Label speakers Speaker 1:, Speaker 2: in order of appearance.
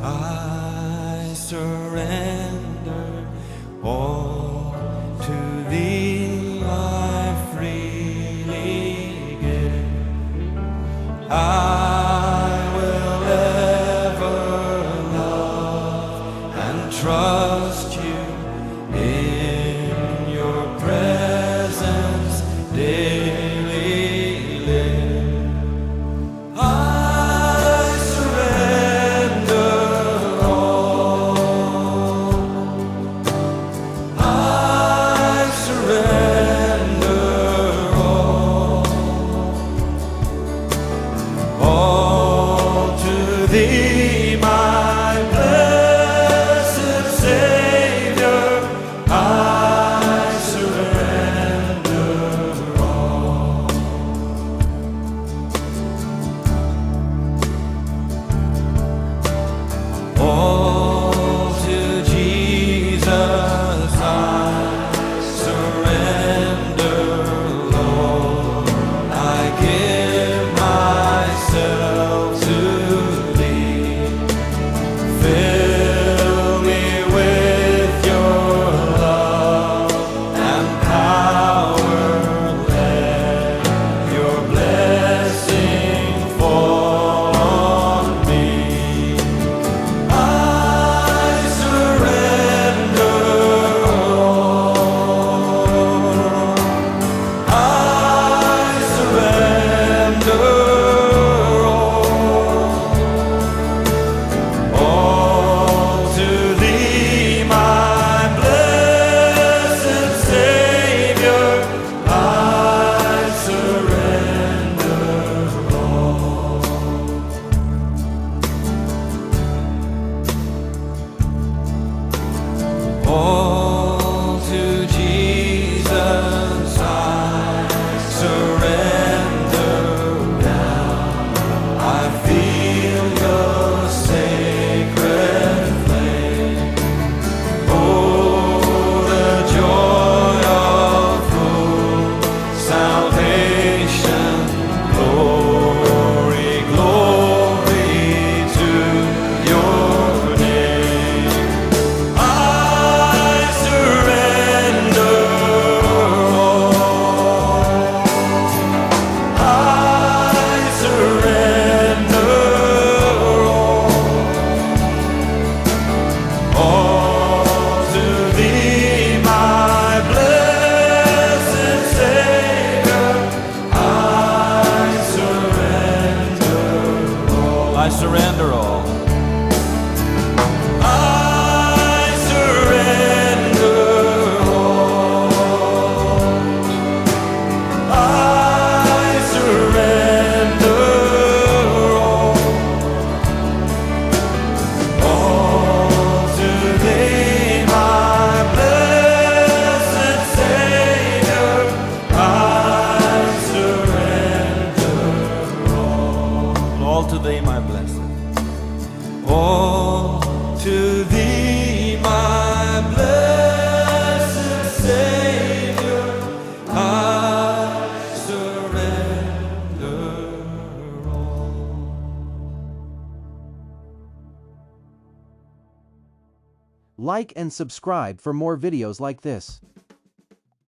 Speaker 1: I surrender all to thee, I freely give. I will ever love and trust you, in your presence daily live. I surrender all. I surrender all to thee, my blessed Savior. I surrender all. All to Jesus I surrender, Lord. I give myself to thee. Fill me with your love and power. Let your blessing fall on me. I surrender all. I surrender all to thee, my blessed Savior. I surrender all. All to Jesus I surrender now. I feel your sacred flame. Oh, the joy of full salvation. Glory, glory to your name. I surrender all. I surrender all to thee, my blessed Savior. I surrender all. I surrender all. I surrender all. I surrender all to thee, my blessed Savior. I surrender all to thee, my blessed. All to thee, my blessed Savior. I surrender all.
Speaker 2: Like and subscribe for more videos like this.